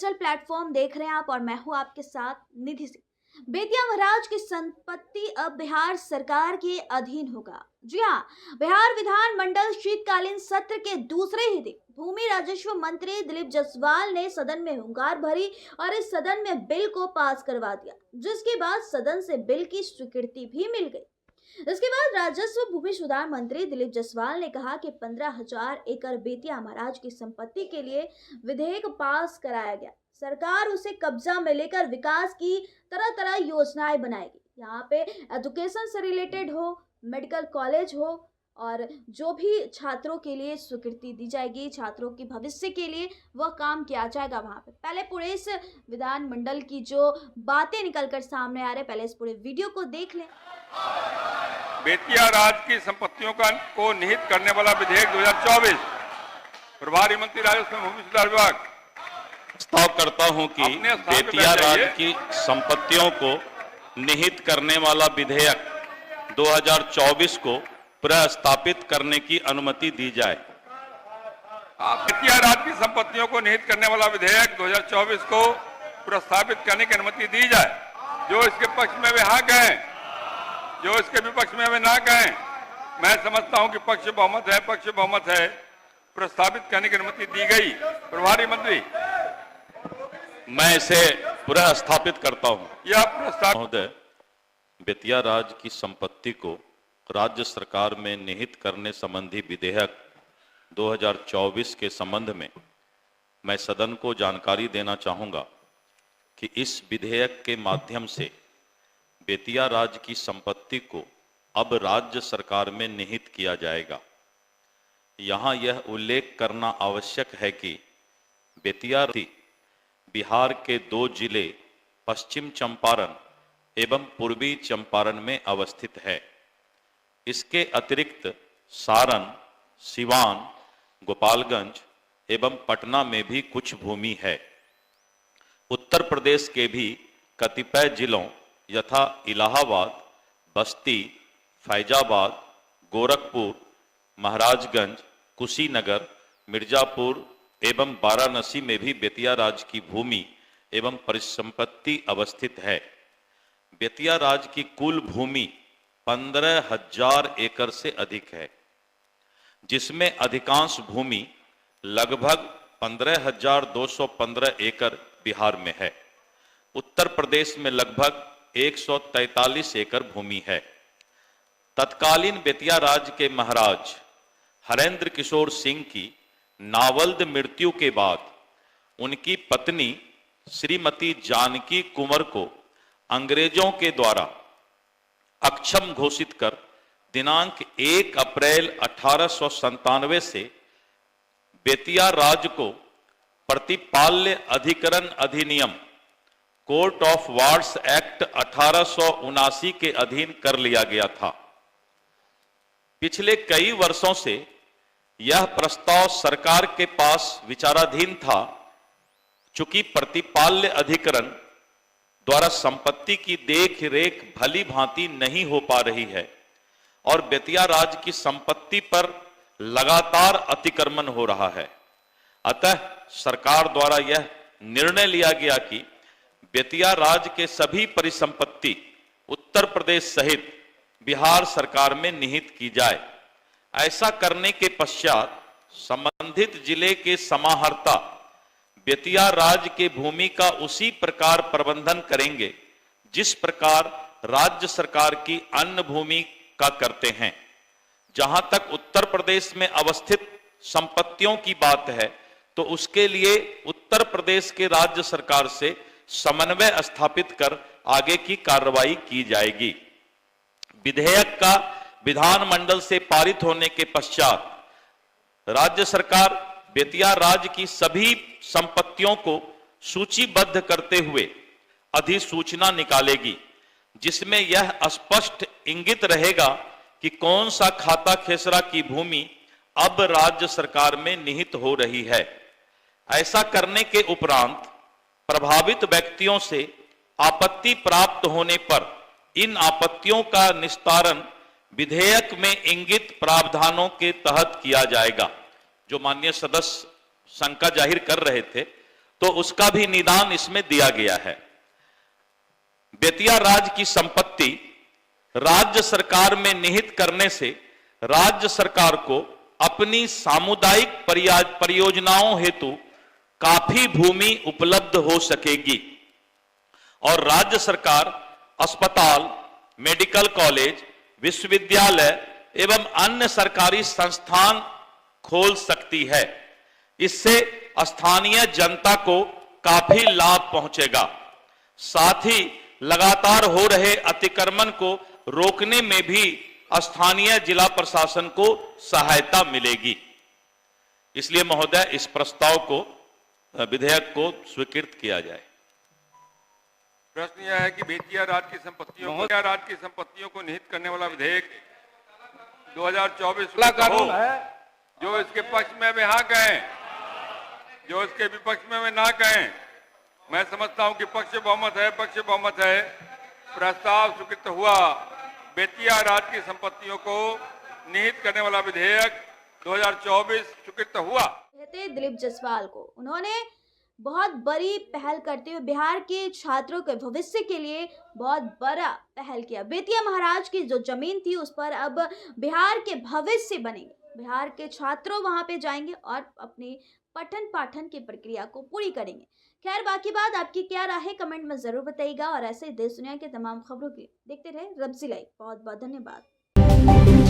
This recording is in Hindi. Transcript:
डिजिटल प्लेटफॉर्म देख रहे हैं आप और मैं हूं आपके साथ निधि सिंह। बेतिया महाराज की संपत्ति अब बिहार सरकार के अधीन होगा। जी हाँ, बिहार विधान मंडल शीतकालीन सत्र के दूसरे ही दिन भूमि राजस्व मंत्री दिलीप जायसवाल ने सदन में हुंकार भरी और इस सदन में बिल को पास करवा दिया, जिसके बाद सदन से बिल की स्वीकृति भी मिल गई। इसके बाद राजस्व भूमि सुधार मंत्री दिलीप जायसवाल ने कहा कि 15,000 एकड़ बेतिया महाराज की संपत्ति के लिए विधेयक पास कराया गया। सरकार उसे कब्जा में लेकर विकास की तरह तरह योजनाएं बनाएगी। यहाँ पे एजुकेशन से रिलेटेड हो, मेडिकल कॉलेज हो और जो भी छात्रों के लिए स्वीकृति दी जाएगी, छात्रों के भविष्य के लिए वह काम किया जाएगा। वहाँ पे पहले पूरे इस विधान मंडल की जो बातें निकलकर सामने आ रहे, पहले इस पूरे वीडियो को देख लें। बेतिया राज की संपत्तियों को निहित करने वाला विधेयक 2024 प्रभारी मंत्री राजस्व भूमि सुधार विभाग प्रस्ताव करता हूं कि बेतिया राज की संपत्तियों को निहित करने वाला विधेयक 2024 को प्रस्तावित करने की अनुमति दी जाए। बेतिया राज की संपत्तियों को निहित करने वाला विधेयक 2024 को प्रस्तावित करने की अनुमति दी जाए। जो इसके पक्ष में वे हाँ कहें, जो इसके विपक्ष में वे ना कहें। मैं समझता हूं कि पक्ष बहुमत है, प्रस्तावित करने की अनुमति दी गई। प्रभारी मंत्री, मैं इसे प्रस्तावित करता हूं। यह प्रस्ताव महोदय, बेतिया राज की संपत्ति को राज्य सरकार में निहित करने संबंधी विधेयक 2024 के संबंध में मैं सदन को जानकारी देना चाहूंगा कि इस विधेयक के माध्यम से बेतिया राज की संपत्ति को अब राज्य सरकार में निहित किया जाएगा। यहाँ यह उल्लेख करना आवश्यक है कि बेतिया बिहार के 2 जिले पश्चिम चंपारण एवं पूर्वी चंपारण में अवस्थित है। इसके अतिरिक्त सारण, सिवान, गोपालगंज एवं पटना में भी कुछ भूमि है। उत्तर प्रदेश के भी कतिपय जिलों यथा इलाहाबाद, बस्ती, फैजाबाद, गोरखपुर, महाराजगंज, कुशीनगर, मिर्जापुर एवं वाराणसी में भी बेतिया राज की भूमि एवं परिसंपत्ति अवस्थित है। बेतिया राज की कुल भूमि 15,000 एकड़ से अधिक है, जिसमें अधिकांश भूमि लगभग 15,215 एकड़ बिहार में है। उत्तर प्रदेश में लगभग 143 एकड़ भूमि है। तत्कालीन बेतिया राज के महाराज हरेंद्र किशोर सिंह की नावल्द मृत्यु के बाद उनकी पत्नी श्रीमती जानकी कुंवर को अंग्रेजों के द्वारा अक्षम घोषित कर दिनांक 1 अप्रैल 1897 से बेतिया राज को प्रतिपाल्य अधिकरण अधिनियम कोर्ट ऑफ वार्ड्स एक्ट 1879 के अधीन कर लिया गया था। पिछले कई वर्षों से यह प्रस्ताव सरकार के पास विचाराधीन था। चूंकि प्रतिपाल्य अधिकरण द्वारा संपत्ति की देख रेख भली भांति नहीं हो पा रही है और बेतिया राज की संपत्ति पर लगातार अतिक्रमण हो रहा है, अतः सरकार द्वारा यह निर्णय लिया गया कि बेतिया राज के सभी परिसंपत्ति उत्तर प्रदेश सहित बिहार सरकार में निहित की जाए। ऐसा करने के पश्चात संबंधित जिले के समाहर्ता बेतिया राज के भूमि का उसी प्रकार प्रबंधन करेंगे जिस प्रकार राज्य सरकार की अन्य भूमि का करते हैं। जहां तक उत्तर प्रदेश में अवस्थित संपत्तियों की बात है तो उसके लिए उत्तर प्रदेश के राज्य सरकार से समन्वय स्थापित कर आगे की कार्रवाई की जाएगी। विधेयक का विधानमंडल से पारित होने के पश्चात राज्य सरकार बेतिया राज की सभी संपत्तियों को सूचीबद्ध करते हुए अधिसूचना निकालेगी, जिसमें यह स्पष्ट इंगित रहेगा कि कौन सा खाता खेसरा की भूमि अब राज्य सरकार में निहित हो रही है। ऐसा करने के उपरांत प्रभावित व्यक्तियों से आपत्ति प्राप्त होने पर इन आपत्तियों का निस्तारण विधेयक में इंगित प्रावधानों के तहत किया जाएगा। जो माननीय सदस्य शंका जाहिर कर रहे थे, तो उसका भी निदान इसमें दिया गया है। बेतिया राज्य की संपत्ति राज्य सरकार में निहित करने से राज्य सरकार को अपनी सामुदायिक परियोजनाओं हेतु काफी भूमि उपलब्ध हो सकेगी और राज्य सरकार अस्पताल, मेडिकल कॉलेज, विश्वविद्यालय एवं अन्य सरकारी संस्थान खोल सकती है। इससे स्थानीय जनता को काफी लाभ पहुंचेगा। साथ ही लगातार हो रहे अतिक्रमण को रोकने में भी स्थानीय जिला प्रशासन को सहायता मिलेगी। इसलिए महोदय इस प्रस्ताव को, विधेयक को स्वीकृत किया जाए। प्रश्न यह है कि बेतिया राज्य की संपत्तियों को निहित करने वाला विधेयक 2024 कानून है, जो इसके पक्ष में वे हाँ कहें, जो इसके विपक्ष में वे ना कहें। मैं समझता हूं कि पक्ष बहुमत है। प्रस्ताव स्वीकृत हुआ। बेतिया राज्य की संपत्तियों को निहित करने वाला विधेयक 2024 स्वीकृत हुआ। कहते दिलीप जायसवाल को उन्होंने बहुत बड़ी पहल करते हुए बिहार के छात्रों के भविष्य के लिए बहुत बड़ा पहल किया। बेतिया महाराज की जो जमीन थी उस पर अब बिहार के भविष्य बनेंगे। बिहार के छात्रों वहां पे जाएंगे और अपनी पठन पाठन की प्रक्रिया को पूरी करेंगे। खैर, बाकी बात आपकी क्या राय है कमेंट में जरूर बताइएगा और ऐसे देश दुनिया के तमाम खबरों के लिए देखते रहे रब्जी लाइव। बहुत बहुत धन्यवाद।